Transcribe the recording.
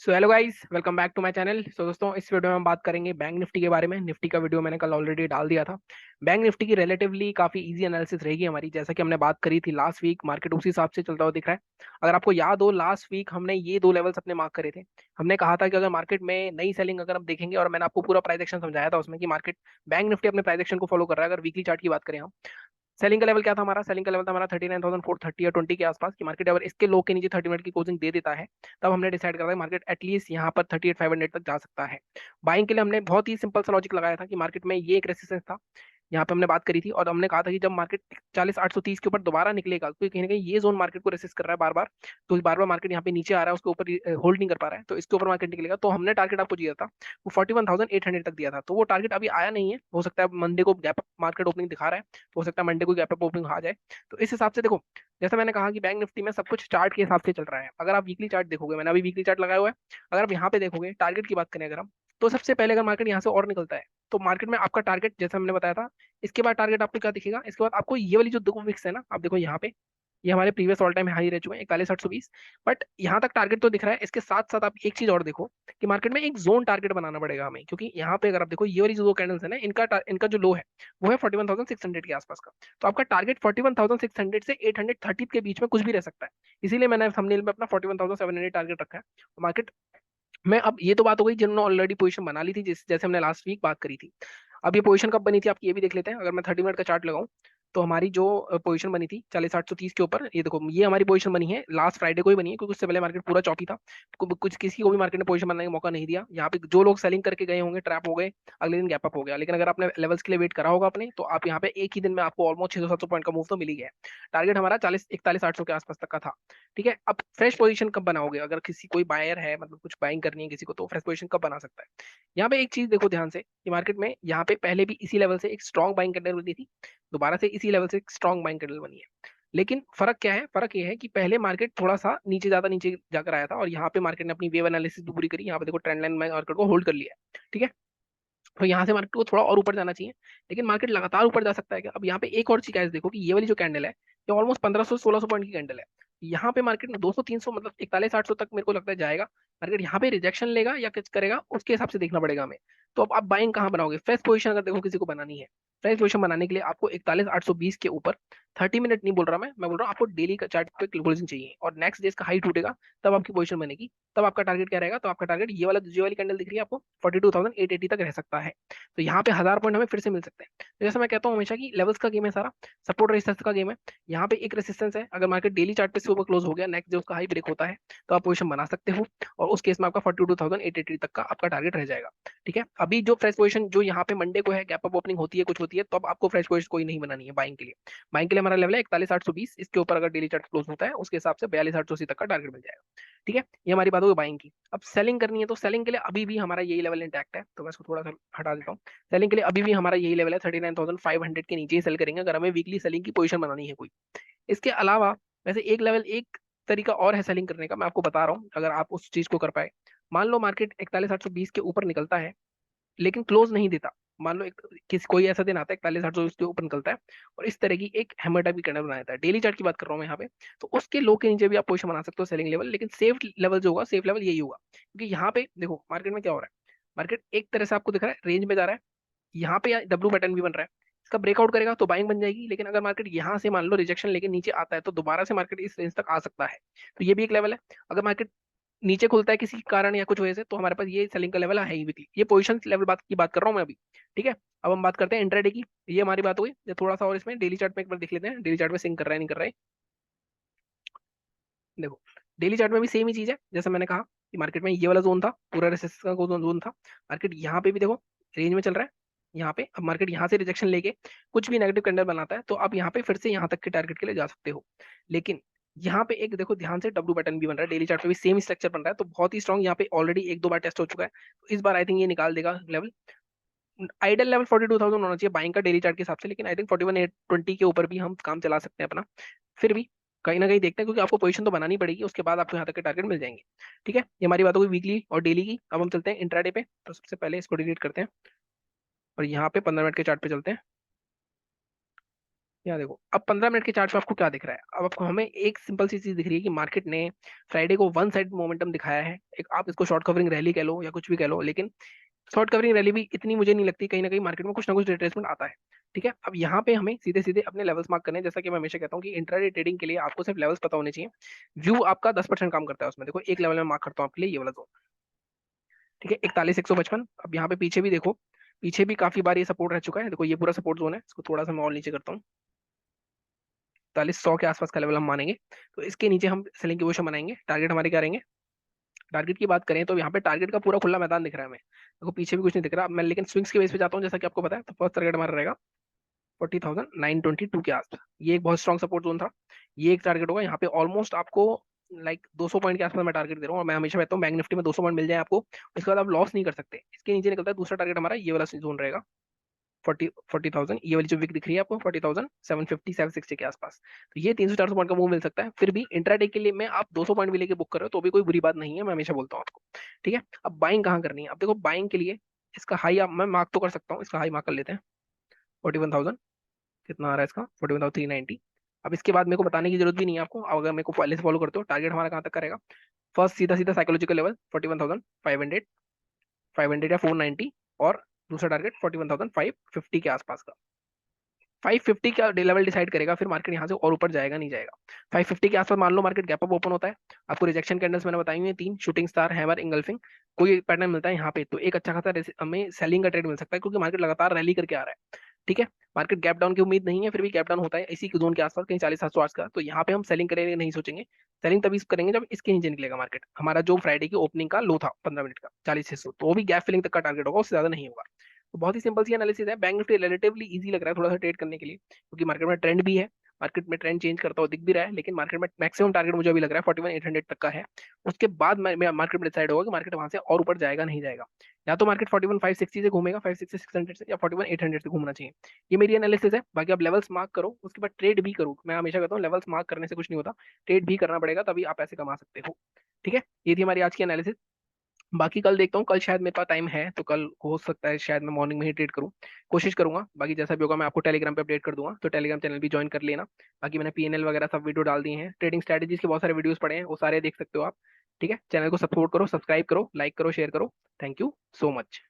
So hello guys, welcome back to my channel. So दोस्तों, इस video में हम बात करेंगे बैंक निफ्टी के बारे में। निफ्टी का वीडियो मैंने कल ऑलरेडी डाल दिया था। बैंक निफ्टी की रिलेटिवली काफी इजी एनालिसिस रहेगी हमारी, जैसा कि हमने बात करी थी लास्ट वीक। मार्केट उसी हिसाब से चलता हुआ दिख रहा है। अगर आपको याद हो, लास्ट वीक हमने ये दो लेवल्स अपने मार्क करे थे। हमने कहा था कि अगर मार्केट में नई सेलिंग अगर हम देखेंगे, और मैंने आपको पूरा प्राइस एक्शन समझाया था उसमें कि मार्केट बैंक निफ्टी अपने प्राइस एक्शन को फॉलो कर रहा है। अगर वीकली चार्ट की बात करें हम, सेलिंग का लेवल क्या था हमारा? सेलिंग का लेवल था हमारा 39,430 या 20 के आसपास। की मार्केट अगर इसके लो के नीचे 30 मिनट की क्लोजिंग दे देता है, तब हमने डिसाइड करा था मार्केट एटलीस्ट यहाँ पर 38,500 तक जा सकता है। बाइंग के लिए हमने बहुत ही सिंपल सा लॉजिक लगाया था कि मार्केट में ये एक रेसिस्टेंस था, यहाँ पे हमने बात करी थी। और हमने कहा था कि जब मार्केट 40,830 के ऊपर दोबारा निकलेगा, तो कहीं ना कहीं ये जोन मार्केट को रेसिस्ट कर रहा है बार बार। तो बार बार मार्केट यहाँ पे नीचे आ रहा है, उसके ऊपर होल्ड नहीं कर पा रहा है, तो इसके ऊपर मार्केट निकलेगा। तो हमने टारगेट आपको दिया था, वो 41,800 तक दिया था। तो वो टारगेट अभी आया नहीं है, हो सकता है मंडे को गैप अप मार्केट ओपनिंग दिखा रहा है, तो हो सकता है मंडे को गैप अप ओपनिंग आ जाए। तो इस हिसाब से देखो, जैसा मैंने कहा कि बैंक निफ्टी में सब कुछ चार्ट के हिसाब से चल रहा है। अगर आप वीकली चार्ट देखोगे, मैंने अभी वीकली चार्ट लगाया हुआ है, अगर आप यहाँ पे देखोगे टारगेट की बात करें अगर हम, तो सबसे पहले अगर मार्केट यहाँ से और निकलता है, तो मार्केट में आपका टारगेट जैसा हमने बताया था, इसके बाद टारगेट आपको क्या दिखेगा? इसके बाद आपको ये वाली जो दो विक्स है ना, आप देखो यहाँ पे, ये हमारे प्रीवियस ऑल टाइम हाई रह चुके हैं 41,820। बट यहाँ तक टारगेट तो दिख रहा है। इसके साथ साथ आप एक चीज और देखो कि मार्केट में एक जोन टारगेट बनाना पड़ेगा हमें, क्योंकि यहाँ पे अगर आप देखो ये वाली जो दो कैंडल्स है ना, इनका जो लो है वो है 41,600 के आसपास का। तो आपका टारगेट 41,600 से 830 के बीच में कुछ भी रह सकता है। इसीलिए मैंने थंबनेल में अपना 41,700 टारगेट रखा है। मार्केट में अब ये तो बात हो गई जिन्होंने ऑलरेडी पोजीशन बना ली थी, जैसे हमने लास्ट वीक बात करी थी। अब ये पोजीशन कब बनी थी, आप ये भी देख लेते हैं। अगर मैं 30 मिनट का चार्ट लगाऊं, तो हमारी जो पोजीशन बनी थी 40,830 के ऊपर, ये देखो ये हमारी पोजीशन बनी है लास्ट फ्राइडे को ही बनी है, क्योंकि उससे पहले मार्केट पूरा चौकी था। कुछ किसी को भी मार्केट ने पोजीशन बनाने का मौका नहीं दिया। यहाँ पे जो लोग सेलिंग करके गए होंगे, ट्रैप हो गए, अगले दिन गैप अप हो गया। लेकिन अगर आपने लेवल्स के लिए वेट करा होगा अपने, तो आप यहाँ पे एक ही दिन में आपको ऑलमोस्ट 600-700 पॉइंट का मूव तो मिल ही गया है। टारगेट हमारा 41,800 के आसपास तक का था। ठीक है, अब फ्रेश पोजीशन कब बनाओगे? अगर किसी कोई बायर है, मतलब कुछ बाइंग करनी है किसी को, तो फ्रेश पोजीशन कब बना सकता है? यहाँ पे एक चीज देखो ध्यान से कि मार्केट में यहाँ पे पहले भी इसी लेवल से एक स्ट्रॉन्ग बाइंग कैंडल बनी थी, दोबारा से इसी लेवल से एक स्ट्रॉन्ग बाइंग कैंडल बनी है। लेकिन फर्क क्या है? फर्क ये है कि पहले मार्केट थोड़ा सा नीचे, ज्यादा नीचे जाकर आया था, और यहाँ पे मार्केट ने अपनी वेव एनालिसिस पूरी करी। यहाँ पे देखो ट्रेंड लाइन मार्केट को होल्ड कर लिया है। ठीक है, तो यहाँ से मार्केट को थोड़ा और ऊपर जाना चाहिए, लेकिन मार्केट लगातार ऊपर जा सकता है क्या? अब यहाँ पे एक और चीज है, देखो कि ये वाली जो कैंडल है, ये ऑलमोस्ट 1500-1600 पॉइंट की कैंडल है। यहाँ पे मार्केट में 200-300, मतलब 41,800 तक मेरे को लगता है जाएगा। मार्केट यहाँ पे रिजेक्शन लेगा या कुछ करेगा, उसके हिसाब से देखना पड़ेगा हमें। तो अब आप बाइंग कहाँ बनाओगे? फ्रेश पोजीशन अगर देखो किसी को बनानी है, फ्रेश पोजीशन बनाने के लिए आपको 41,820 के ऊपर 30 मिनट नहीं बोल रहा मैं बोल रहा हूँ आपको डेली का चार्ट पे क्लोजिंग चाहिए, और नेक्स्ट डे इसका हाई टूटेगा, तब आपकी पोजीशन बनेगी। तब आपका टारगेट क्या रहेगा? तो आपका टारगेट ये वाली कैंडल दिख रही है आपको, 42,880 तक रह सकता है। तो यहाँ पे 1,000 पॉइंट हमें फिर से मिल सकते हैं। तो जैसे मैं कहता हूँ हमेशा कि लेवल्स का गेम है सारा, सपोर्ट रेजिस्टेंस का गेम है। यहाँ पे एक रेजिस्टेंस है, अगर मार्केट डेली चार्ट पे से ऊपर क्लोज हो गया, नेक्स्ट जो उसका हाई ब्रेक होता है, तो आप पोजीशन बना सकते हो। और उस केस में आपका 42,880 तक का आपका टारगेट रह जाएगा। ठीक है, अभी जो फ्रेश पोजीशन जो यहाँ पे मंडे को है, गैप अप ओपनिंग होती है, कुछ होती है, तो अब आपको फ्रेश पोजीशन कोई नहीं बनानी है बाइंग के लिए। बाइंग के लिए हमारा लेवल है 41,820, इसके ऊपर अगर डेली चार्ट क्लोज होता है, उसके हिसाब से 42,880 तक का टारगेट मिल जाएगा। ठीक है, ये हमारी बात होगी बाइंग की। अब सेलिंग करनी है, तो सेलिंग के लिए अभी भी हमारा यही लेवल इंटैक्ट है, तो मैं इसको थोड़ा सा हटा देता हूँ। सेलिंग के लिए अभी भी हमारा यही लेवल है, 39,500 के नीचे ही सेल करेंगे अगर हमें वीकली सेलिंग की पोजीशन बनानी है कोई। इसके अलावा वैसे एक लेवल, एक तरीका और है सेलिंग करने का, मैं आपको बता रहा हूँ, अगर आप उस चीज को कर पाए। मान लो मार्केट 41,820 के ऊपर निकलता है, लेकिन क्लोज नहीं देता। मान लो एक किसी कोई ऐसा दिन आता है 41,820 के ऊपर निकलता है, और इस तरह की एक हैमर टाइप की कैंडल बनाया था, डेली चार्ट की बात कर रहा हूँ मैं यहाँ पे, तो उसके लो के नीचे भी आप पोजीशन बना सकते हो सेलिंग लेवल। लेकिन सेफ लेवल जो होगा, सेफ लेवल यही होगा, क्योंकि यहाँ पे देखो मार्केट में क्या हो रहा है। मार्केट एक तरह से आपको दिख रहा है रेंज में जा रहा है, यहाँ पे डब्ल्यू पैटर्न भी बन रहा है। इसका ब्रेकआउट करेगा तो बाइंग बन जाएगी, लेकिन अगर मार्केट यहाँ से मान लो रिजेक्शन लेके नीचे आता है, तो दोबारा से मार्केट इस रेंज तक आ सकता है। तो ये भी एक लेवल है। अगर मार्केट नीचे खुलता है किसी कारण या कुछ वजह से, तो हमारे पास ये सेलिंग का लेवल है ही वीकली। ये पोजीशन लेवल बात कर रहा हूँ मैं अभी। ठीक है, अब हम बात करते हैं इंट्राडे की। ये हमारी बात हुई, ये थोड़ा सा और इसमें डेली चार्ट में एक बार देख लेते हैं, डेली चार्ट में सिंक कर रहा है नहीं कर रहा है। देखो, डेली चार्ट में भी सेम ही चीज है, जैसे मैंने कहा कि मार्केट में ये वाला जोन था, पूरा रेसिस्टेंस का जोन था। मार्केट यहाँ पे भी देखो रेंज में चल रहा है। यहाँ पे अब मार्केट यहाँ से रिजेक्शन लेके कुछ भी नेगेटिव कैंडल बनाता है, तो आप यहाँ पे फिर से यहाँ तक के टारगेट के लिए जा सकते हो। लेकिन यहाँ पे एक देखो ध्यान से, डब्ल्यू पैटर्न भी बन रहा है, डेली चार्ट पे भी सेम स्ट्रक्चर बन रहा है, तो बहुत ही स्ट्रॉन्ग। यहाँ पे ऑलरेडी एक दो बार टेस्ट हो चुका है, तो इस बार आई थिंक ये निकाल देगा लेवल। आइडल लेवल 42,000 होना चाहिए बाइंग का डेली चार्ट के हिसाब से, लेकिन आई थिंक 41,820 के ऊपर भी हम काम चला सकते हैं अपना। फिर भी कहीं ना कहीं देखते हैं, क्योंकि आपको पोजीशन तो बनानी पड़ेगी, उसके बाद आपको यहाँ तक के टारगेट मिल जाएंगे। ठीक है, ये हमारी बात होगी वीकली और डेली की। अब हम चलते हैं इंट्राडे पे। तो सबसे पहले इसको डिलीट करते हैं, और यहाँ पे 15 मिनट के चार्ट पे चलते हैं। यहाँ देखो अब 15 मिनट के चार्ट पे आपको क्या दिख रहा है। अब आपको हमें एक सिंपल सी चीज दिख रही है कि मार्केट ने फ्राइडे को वन साइड मोमेंटम दिखाया है। एक आप इसको शॉर्ट कवरिंग रैली कह लो या कुछ भी कह लो, लेकिन शॉर्ट कवरिंग रैली भी इतनी मुझे नहीं लगती, कहीं ना कहीं मार्केट में कुछ ना कुछ रिट्रेसमेंट आता है। ठीक है, अब यहाँ पे हमें सीधे सीधे अपने लेवल्स मार्क करने हैं। जैसा कि मैं हमेशा कहता हूँ कि इंट्राडे ट्रेडिंग के लिए आपको सिर्फ लेवल्स पता होने चाहिए। व्यू आपका 10% काम करता है उसमें। देखो एक लेवल में मार्क करता हूँ आपके लिए, ये वाला जोन। ठीक है, 41,155। अब यहाँ पे पीछे भी देखो, पीछे भी काफी बार ये सपोर्ट रह चुका है। देखो ये पूरा सपोर्ट जोन है, इसको थोड़ा सा मैं और नीचे करता हूँ। 4100 के आसपास का लेवल हम मानेंगे, तो इसके नीचे हम सेलिंग की पोजीशन बनाएंगे। टारगेट हमारे क्या रहेंगे? टारगेट की बात करें तो यहाँ पे टारगेट का पूरा खुला मैदान दिख रहा है हमें। देखो पीछे भी कुछ नहीं दिख रहा। अब मैं लेकिन स्विंग्स के बेस पे जाता हूँ, जैसा कि आपको पता है। तो फर्स्ट टारगेट हमारा रहेगा 40,922 के आसपास। ये एक बहुत स्ट्रॉन्ग सपोर्ट जोन था। ये एक टारगेट होगा। यहाँ पे ऑलमोस्ट आपको 200 पॉइंट के आसपास मैं टारगेट दे रहा हूँ, और मैं हमेशा कहता हूँ बैंक निफ्टी में 200 पॉइंट मिल जाए आपको, इसके बाद आप लॉस नहीं कर सकते। इसके नीचे निकलता है दूसरा टारगेट हमारा, ये वाला जोन रहेगा 40,000। ये वाली जो विक दिख रही है आपको 40,750 760 के आसपास। तो ये 300 400 पॉइंट का मूव मिल सकता है। फिर भी इंट्राडे के लिए मैं आप 200 पॉइंट भी लेके बुक कर रहे हो तो भी कोई बुरी बात नहीं है, मैं हमेशा बोलता हूँ आपको। ठीक है, अब बाइंग कहाँ करनी है? अब देखो बाइंग के लिए इसका हाई आप मैं मार्क तो कर सकता हूँ, इसका हाई मार्क कर लेते हैं 41,000। कितना आ रहा है इसका? 41,390। अब इसके बाद मेरे को बताने की जरूरत भी नहीं है आपको, अगर मेरे को पहले से फॉलो करते हो। टारगेट हमारा कहाँ तक करेगा? फर्स्ट सीधा सीधा साइकोलॉजिकल लेवल 41,500, 500 या 490। और दूसरा टारगेट 41,550 के आसपास का। 550 का लेवल डिसाइड करेगा फिर मार्केट यहाँ से और ऊपर जाएगा नहीं जाएगा। 550 के आसपास मान लो मार्केट गैप अप ओपन होता है, आपको रिजेक्शन कैंडल्स मैंने बताई हुई है तीन, शूटिंग स्टार, हैमर, इंगल्फिंग। कोई पैटर्न मिलता है यहाँ पे तो एक अच्छा खासा हमें सेलिंग का ट्रेड मिल सकता है, क्योंकि मार्केट लगातार रैली करके आ रहा है। ठीक है, मार्केट गैप डाउन की उम्मीद नहीं है, फिर भी गैप डाउन होता है इसी जोन के आसपास, कहीं 40,700 का। तो यहाँ पे हम सेलिंग करेंगे नहीं सोचेंगे। सेलिंग तभी करेंगे जब इसके नीचे निकलेगा मार्केट। हमारा जो फ्राइडे की ओपनिंग का लो था 15 मिनट का 40,600, तो वो भी गैप फिलिंग तक का टारगेट होगा, उससे ज्यादा नहीं होगा। तो बहुत ही सिंपल सी एनालिसिस है। बैंक निफ्टी रिलेटिवली इजी लग रहा है थोड़ा सा ट्रेड करने के लिए, क्योंकि मार्केट में ट्रेंड भी है। मार्केट में ट्रेंड चेंज करता हुआ दिख भी रहा है, लेकिन मार्केट में मैक्सिमम टारगेट मुझे अभी लग रहा है 41,800 तक का है। उसके बाद मार्केट में डिसाइड होगा कि मार्केट वहां से और ऊपर जाएगा नहीं जाएगा। या तो मार्केट 41,560 से घूमेगा, 560 600 से, या 41,800 से घूमना चाहिए। ये मेरी एनालिसिस है। बाकी आप लेवल्स मार्क करो, उसके बाद ट्रेड भी करो। मैं हमेशा कहता हूँ लेवल्स मार्क करने से कुछ नहीं होता, ट्रेड भी करना पड़ेगा, तभी आप पैसे कमा सकते हो। ठीक है, ये थी हमारी आज की एनालिसिस। बाकी कल देखता हूँ, कल शायद मेरे पास टाइम है तो कल हो सकता है शायद मैं मॉर्निंग में ही ट्रेड करूँ, कोशिश करूंगा। बाकी जैसा भी होगा मैं आपको टेलीग्राम पे अपडेट कर दूंगा, तो टेलीग्राम चैनल भी ज्वाइन कर लेना। बाकी मैंने पीएनएल वगैरह सब वीडियो डाल दिए हैं, ट्रेडिंग स्ट्रेटेजीज के बहुत सारे वीडियोस पड़े हैं, वो सारे देख सकते हो आप। ठीक है, चैनल को सपोर्ट करो, सब्सक्राइब करो, लाइक करो, शेयर करो। Thank you so much.